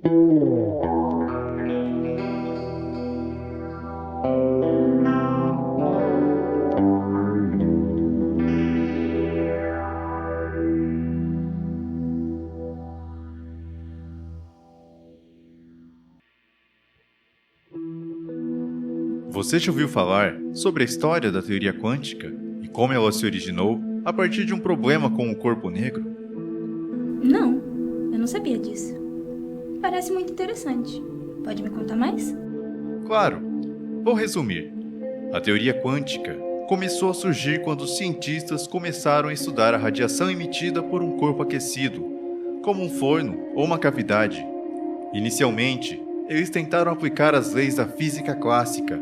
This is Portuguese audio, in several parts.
Você já ouviu falar sobre a história da teoria quântica e como ela se originou a partir de um problema com o corpo negro? Não, eu não sabia disso. Parece muito interessante. Pode me contar mais? Claro, vou resumir. A teoria quântica começou a surgir quando os cientistas começaram a estudar a radiação emitida por um corpo aquecido, como um forno ou uma cavidade. Inicialmente, eles tentaram aplicar as leis da física clássica,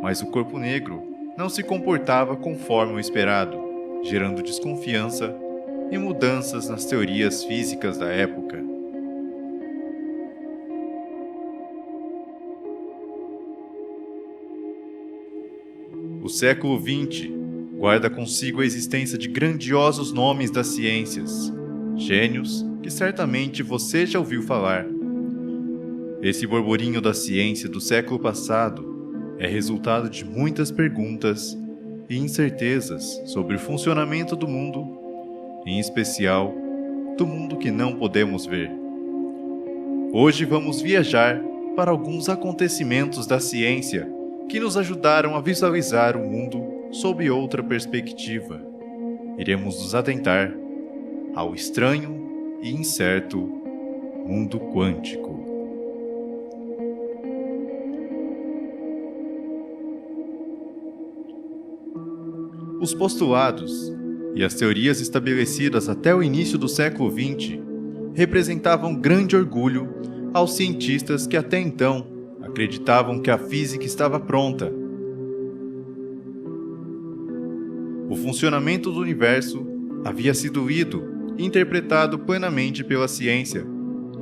mas o corpo negro não se comportava conforme o esperado, gerando desconfiança e mudanças nas teorias físicas da época. O século XX guarda consigo a existência de grandiosos nomes das ciências, gênios que certamente você já ouviu falar. Esse burburinho da ciência do século passado é resultado de muitas perguntas e incertezas sobre o funcionamento do mundo, em especial do mundo que não podemos ver. Hoje vamos viajar para alguns acontecimentos da ciência que nos ajudaram a visualizar o mundo sob outra perspectiva. Iremos nos atentar ao estranho e incerto mundo quântico. Os postulados e as teorias estabelecidas até o início do século XX representavam grande orgulho aos cientistas que até então acreditavam que a física estava pronta. O funcionamento do universo havia sido lido e interpretado plenamente pela ciência,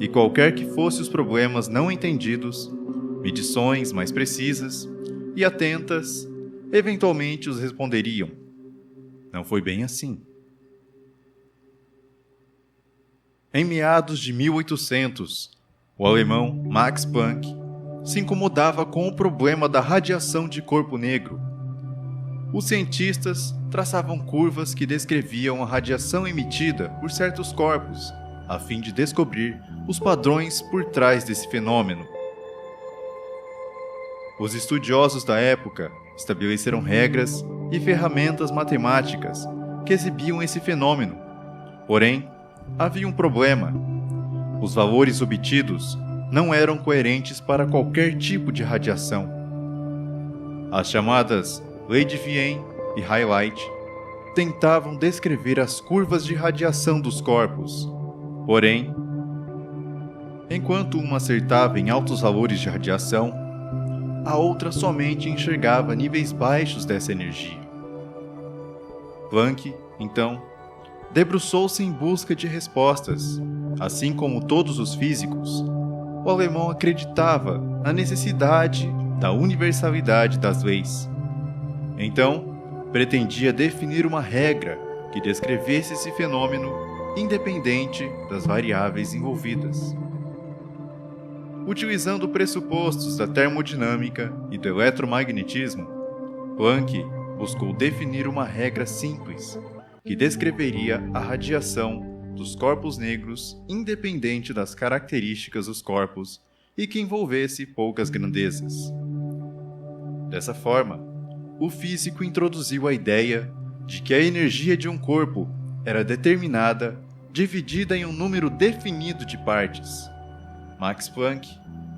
e qualquer que fossem os problemas não entendidos, medições mais precisas e atentas eventualmente os responderiam. Não foi bem assim. Em meados de 1800, o alemão Max Planck se incomodava com o problema da radiação de corpo negro. Os cientistas traçavam curvas que descreviam a radiação emitida por certos corpos, a fim de descobrir os padrões por trás desse fenômeno. Os estudiosos da época estabeleceram regras e ferramentas matemáticas que exibiam esse fenômeno. Porém, havia um problema. Os valores obtidos não eram coerentes para qualquer tipo de radiação. As chamadas Lei de Wien e Highlight tentavam descrever as curvas de radiação dos corpos. Porém, enquanto uma acertava em altos valores de radiação, a outra somente enxergava níveis baixos dessa energia. Planck, então, debruçou-se em busca de respostas. Assim como todos os físicos, o alemão acreditava na necessidade da universalidade das leis. Então, pretendia definir uma regra que descrevesse esse fenômeno independente das variáveis envolvidas. Utilizando pressupostos da termodinâmica e do eletromagnetismo, Planck buscou definir uma regra simples que descreveria a radiação dos corpos negros independente das características dos corpos e que envolvesse poucas grandezas. Dessa forma, o físico introduziu a ideia de que a energia de um corpo era determinada, dividida em um número definido de partes. Max Planck,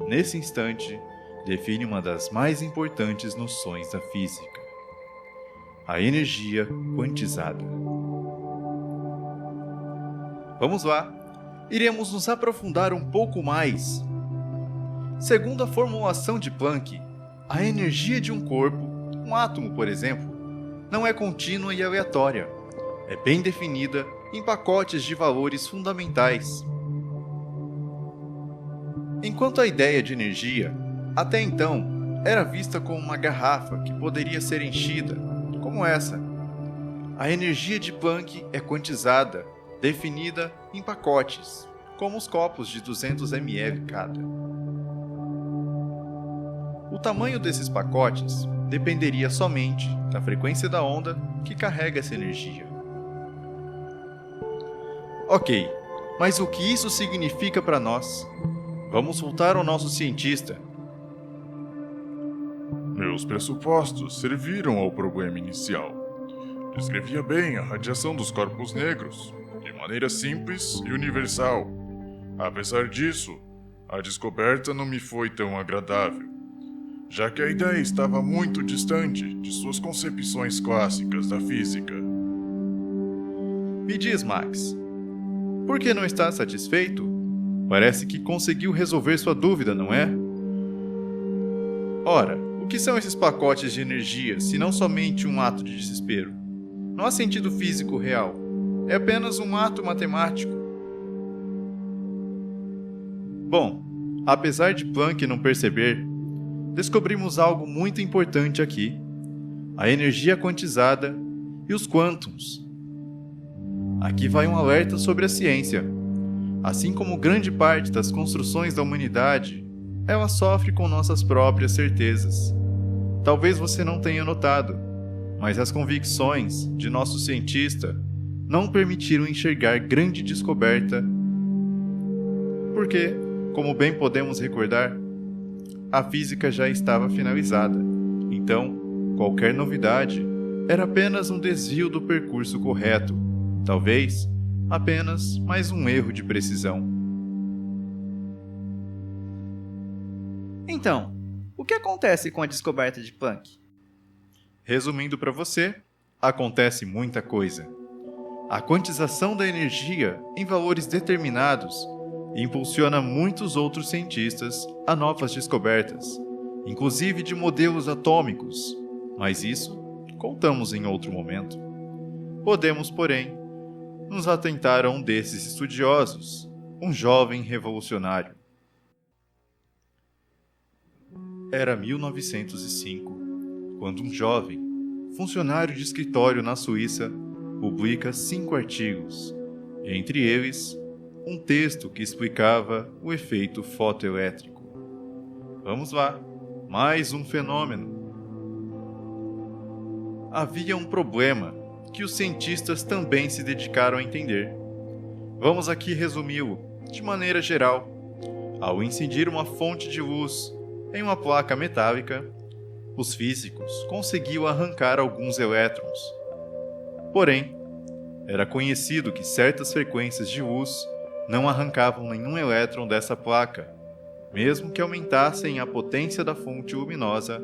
nesse instante, define uma das mais importantes noções da física: a energia quantizada. Vamos lá, iremos nos aprofundar um pouco mais. Segundo a formulação de Planck, a energia de um corpo, um átomo, por exemplo, não é contínua e aleatória. É bem definida em pacotes de valores fundamentais. Enquanto a ideia de energia, até então, era vista como uma garrafa que poderia ser enchida, como essa. A energia de Planck é quantizada, definida em pacotes, como os copos de 200 ml cada. O tamanho desses pacotes dependeria somente da frequência da onda que carrega essa energia. Ok, mas o que isso significa para nós? Vamos voltar ao nosso cientista. Meus pressupostos serviram ao problema inicial. Descrevia bem a radiação dos corpos negros, de maneira simples e universal. Apesar disso, a descoberta não me foi tão agradável, já que a ideia estava muito distante de suas concepções clássicas da física. Me diz, Max, por que não está satisfeito? Parece que conseguiu resolver sua dúvida, não é? Ora, o que são esses pacotes de energia, se não somente um ato de desespero? Não há sentido físico real. É apenas um ato matemático. Bom, apesar de Planck não perceber, descobrimos algo muito importante aqui: a energia quantizada e os quântons. Aqui vai um alerta sobre a ciência. Assim como grande parte das construções da humanidade, ela sofre com nossas próprias certezas. Talvez você não tenha notado, mas as convicções de nosso cientista não permitiram enxergar grande descoberta. Porque, como bem podemos recordar, a física já estava finalizada. Então, qualquer novidade era apenas um desvio do percurso correto, talvez apenas mais um erro de precisão. Então, o que acontece com a descoberta de Planck? Resumindo para você, acontece muita coisa. A quantização da energia em valores determinados impulsiona muitos outros cientistas a novas descobertas, inclusive de modelos atômicos, mas isso contamos em outro momento. Podemos, porém, nos atentar a um desses estudiosos, um jovem revolucionário. Era 1905, quando um jovem, funcionário de escritório na Suíça, publica 5 artigos, entre eles, um texto que explicava o efeito fotoelétrico. Vamos lá, mais um fenômeno. Havia um problema que os cientistas também se dedicaram a entender. Vamos aqui resumi-lo, de maneira geral. Ao incidir uma fonte de luz em uma placa metálica, os físicos conseguiam arrancar alguns elétrons. Porém, era conhecido que certas frequências de luz não arrancavam nenhum elétron dessa placa, mesmo que aumentassem a potência da fonte luminosa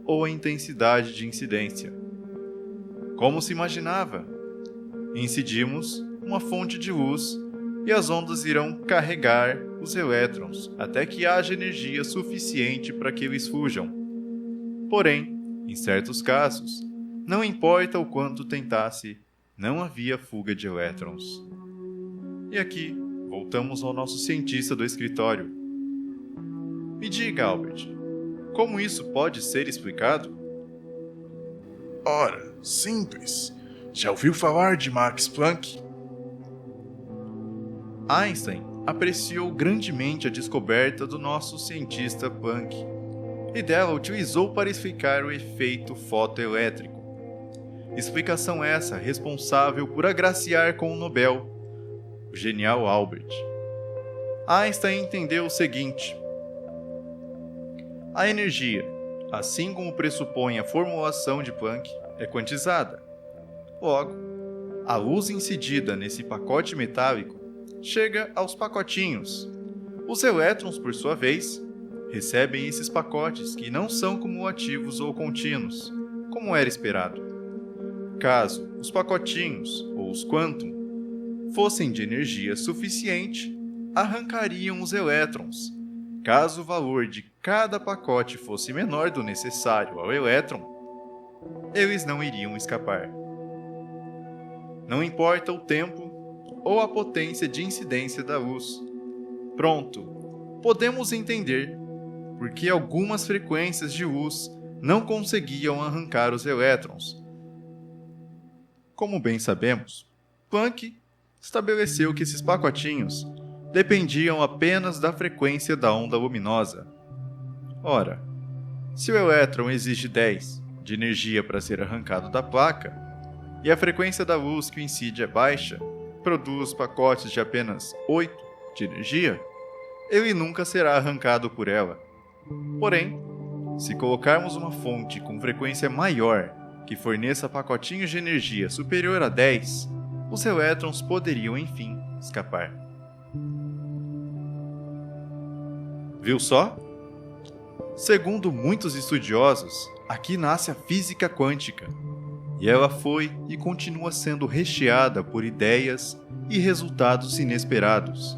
ou a intensidade de incidência. Como se imaginava? Incidimos uma fonte de luz e as ondas irão carregar os elétrons até que haja energia suficiente para que eles fujam. Porém, em certos casos, não importa o quanto tentasse, não havia fuga de elétrons. E aqui, voltamos ao nosso cientista do escritório. Me diga, Albert, como isso pode ser explicado? Ora, simples. Já ouviu falar de Max Planck? Einstein apreciou grandemente a descoberta do nosso cientista Planck e dela utilizou para explicar o efeito fotoelétrico. Explicação essa responsável por agraciar com o Nobel, o genial Albert. Einstein entendeu o seguinte: a energia, assim como pressupõe a formulação de Planck, é quantizada. Logo, a luz incidida nesse pacote metálico chega aos pacotinhos. Os elétrons, por sua vez, recebem esses pacotes que não são cumulativos ou contínuos, como era esperado. Caso os pacotinhos, ou os quântons, fossem de energia suficiente, arrancariam os elétrons. Caso o valor de cada pacote fosse menor do necessário ao elétron, eles não iriam escapar. Não importa o tempo ou a potência de incidência da luz. Pronto, podemos entender por que algumas frequências de luz não conseguiam arrancar os elétrons. Como bem sabemos, Planck estabeleceu que esses pacotinhos dependiam apenas da frequência da onda luminosa. Ora, se o elétron exige 10 de energia para ser arrancado da placa, e a frequência da luz que o incide é baixa, produz pacotes de apenas 8 de energia, ele nunca será arrancado por ela. Porém, se colocarmos uma fonte com frequência maior que forneça pacotinhos de energia superior a 10, os elétrons poderiam, enfim, escapar. Viu só? Segundo muitos estudiosos, aqui nasce a física quântica, e ela foi e continua sendo recheada por ideias e resultados inesperados.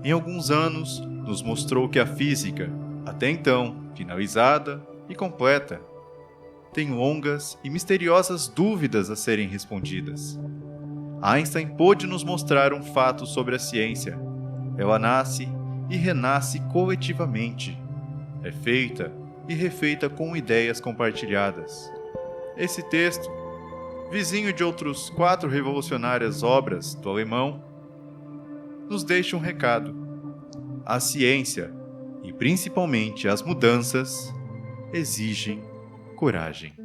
Em alguns anos, nos mostrou que a física, até então finalizada e completa, tem longas e misteriosas dúvidas a serem respondidas. Einstein pôde nos mostrar um fato sobre a ciência. Ela nasce e renasce coletivamente. É feita e refeita com ideias compartilhadas. Esse texto, vizinho de outros 4 revolucionárias obras do alemão, nos deixa um recado. A ciência, e principalmente as mudanças, exigem coragem.